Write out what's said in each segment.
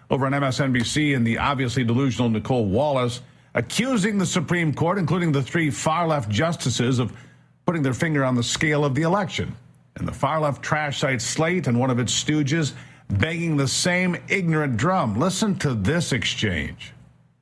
over on MSNBC, and the obviously delusional Nicole Wallace accusing the Supreme Court, including the three far-left justices, of putting their finger on the scale of the election. And the far-left trash site Slate and one of its stooges banging the same ignorant drum. Listen to this exchange.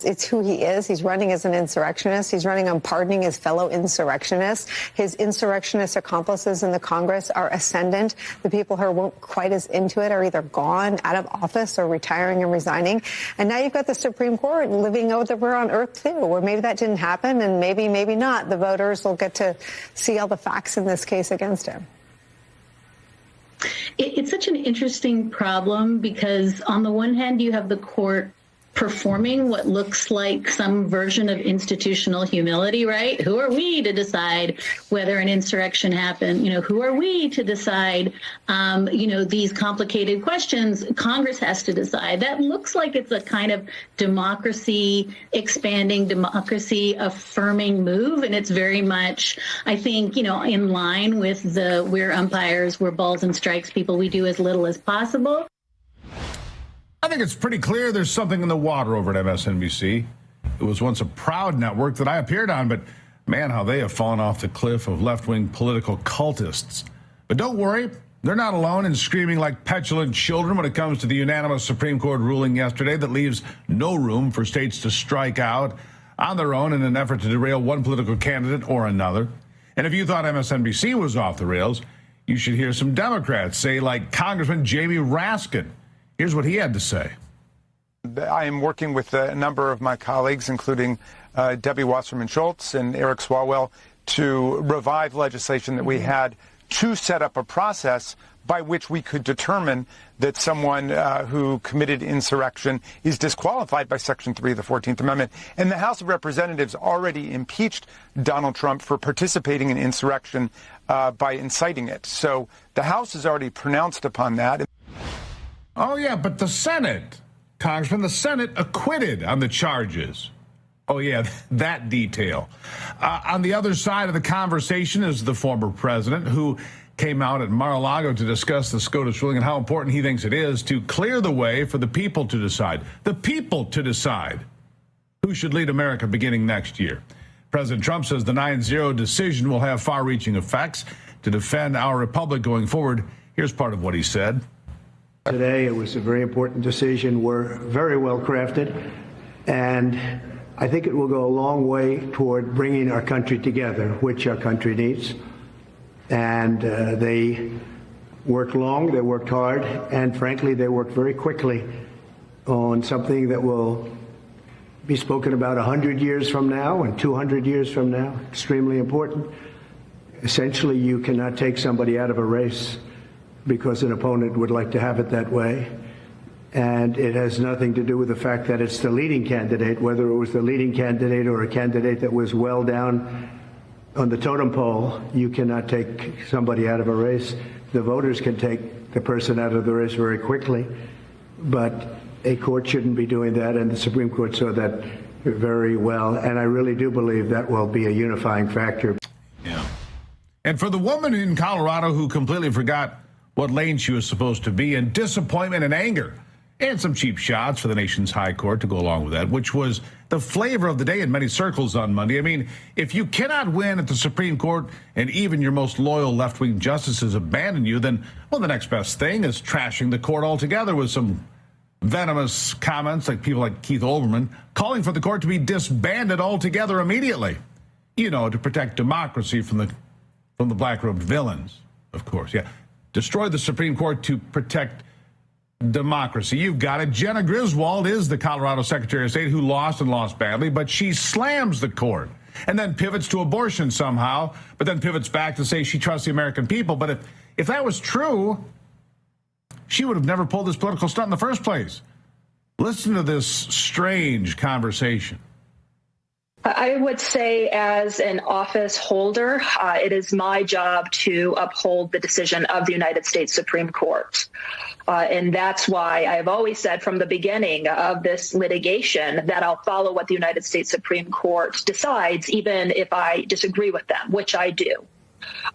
It's who he is. He's running as an insurrectionist. He's running on pardoning his fellow insurrectionists. His insurrectionist accomplices in the Congress are ascendant. The people who weren't quite as into it are either gone, out of office, or retiring and resigning. And now you've got the Supreme Court living over on Earth, too, where maybe that didn't happen, and maybe not. The voters will get to see all the facts in this case against him. It's such an interesting problem because on the one hand, you have the court performing what looks like some version of institutional humility, right? Who are we to decide whether an insurrection happened? Who are we to decide, these complicated questions? Congress has to decide. That looks like it's a kind of democracy expanding, democracy affirming move. And it's very much, I think, in line with we're umpires, we're balls and strikes people. We do as little as possible. I think it's pretty clear there's something in the water over at MSNBC. It was once a proud network that I appeared on, but man, how they have fallen off the cliff of left-wing political cultists. But don't worry, they're not alone in screaming like petulant children when it comes to the unanimous Supreme Court ruling yesterday that leaves no room for states to strike out on their own in an effort to derail one political candidate or another. And if you thought MSNBC was off the rails, you should hear some Democrats say, like Congressman Jamie Raskin. Here's what he had to say. I am working with a number of my colleagues, including Debbie Wasserman Schultz and Eric Swalwell, to revive legislation that we had to set up a process by which we could determine that someone who committed insurrection is disqualified by Section 3 of the 14th Amendment. And the House of Representatives already impeached Donald Trump for participating in insurrection by inciting it. So the House has already pronounced upon that. Oh, yeah, but the Senate, Congressman, the Senate acquitted on the charges. Oh, yeah, that detail. On the other side of the conversation is the former president, who came out at Mar-a-Lago to discuss the SCOTUS ruling and how important he thinks it is to clear the way for the people to decide who should lead America beginning next year. President Trump says the 9-0 decision will have far-reaching effects to defend our republic going forward. Here's part of what he said. Today, it was a very important decision. We're very well crafted, and I think it will go a long way toward bringing our country together, which our country needs. And they worked long, they worked hard, and frankly, they worked very quickly on something that will be spoken about 100 years from now and 200 years from now. Extremely important. Essentially, you cannot take somebody out of a race because an opponent would like to have it that way. And it has nothing to do with the fact that it's the leading candidate, whether it was the leading candidate or a candidate that was well down on the totem pole. You cannot take somebody out of a race. The voters can take the person out of the race very quickly, but a court shouldn't be doing that, and the Supreme Court saw that very well, and I really do believe that will be a unifying factor. Yeah. And for the woman in Colorado who completely forgot what lane she was supposed to be in, disappointment and anger, and some cheap shots for the nation's high court to go along with that, which was the flavor of the day in many circles on Monday. I mean, if you cannot win at the Supreme Court and even your most loyal left-wing justices abandon you, then, well, the next best thing is trashing the court altogether with some venomous comments like people like Keith Olbermann calling for the court to be disbanded altogether immediately, to protect democracy from the black-robed villains, of course. Yeah. Destroy the Supreme Court to protect democracy. You've got it. Jena Griswold is the Colorado Secretary of State who lost badly, but she slams the court and then pivots to abortion somehow, but then pivots back to say she trusts the American people. But if that was true, she would have never pulled this political stunt in the first place. Listen to this strange conversation. I would say as an office holder, it is my job to uphold the decision of the United States Supreme Court. And that's why I have always said from the beginning of this litigation that I'll follow what the United States Supreme Court decides, even if I disagree with them, which I do.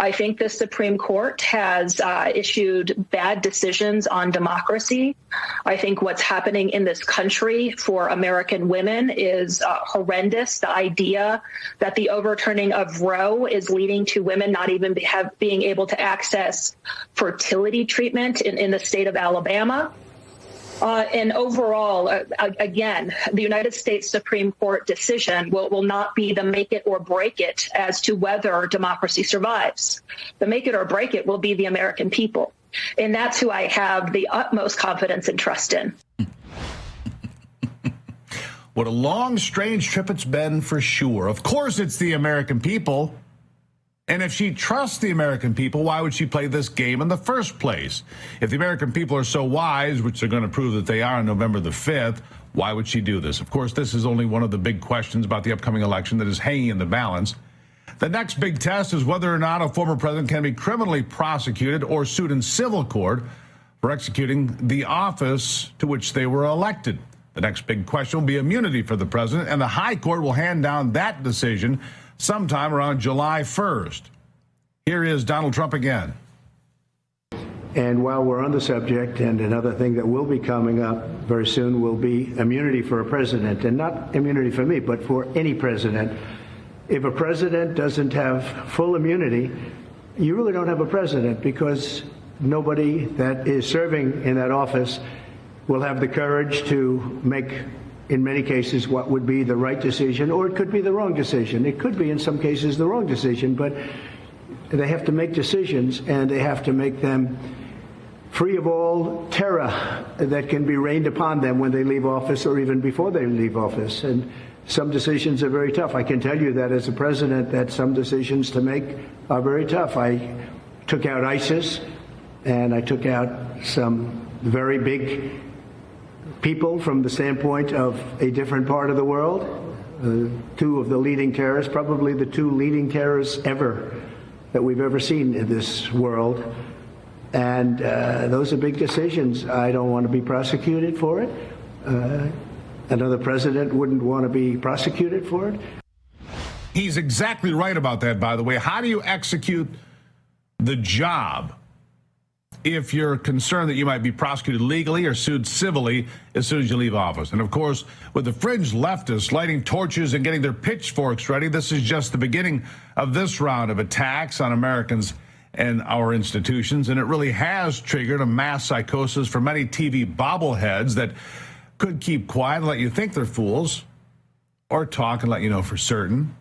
I think the Supreme Court has issued bad decisions on democracy. I think what's happening in this country for American women is horrendous. The idea that the overturning of Roe is leading to women not even being able to access fertility treatment in the state of Alabama. And overall, again, the United States Supreme Court decision will not be the make it or break it as to whether democracy survives. The make it or break it will be the American people. And that's who I have the utmost confidence and trust in. What a long, strange trip it's been for sure. Of course, it's the American people. And if she trusts the American people, why would she play this game in the first place? If the American people are so wise, which they're going to prove that they are on November the 5th, why would she do this? Of course, this is only one of the big questions about the upcoming election that is hanging in the balance. The next big test is whether or not a former president can be criminally prosecuted or sued in civil court for executing the office to which they were elected. The next big question will be immunity for the president, and the high court will hand down that decision sometime around July 1st. Here is Donald Trump again. And while we're on the subject, and another thing that will be coming up very soon will be immunity for a president, and not immunity for me, but for any president. If a president doesn't have full immunity, you really don't have a president, because nobody that is serving in that office will have the courage to make, in many cases, what would be the right decision, or it could be the wrong decision. It could be, in some cases, the wrong decision, but they have to make decisions, and they have to make them free of all terror that can be rained upon them when they leave office or even before they leave office. And some decisions are very tough. I can tell you that as a president, that some decisions to make are very tough. I took out ISIS, and I took out some very big people from the standpoint of a different part of the world. Two of the leading terrorists, probably the two leading terrorists ever that we've ever seen in this world. And those are big decisions. I don't want to be prosecuted for it. Another president wouldn't want to be prosecuted for it. He's exactly right about that, by the way. How do you execute the job if you're concerned that you might be prosecuted legally or sued civilly as soon as you leave office? And of course, with the fringe leftists lighting torches and getting their pitchforks ready, this is just the beginning of this round of attacks on Americans and our institutions. And it really has triggered a mass psychosis for many TV bobbleheads that could keep quiet and let you think they're fools, or talk and let you know for certain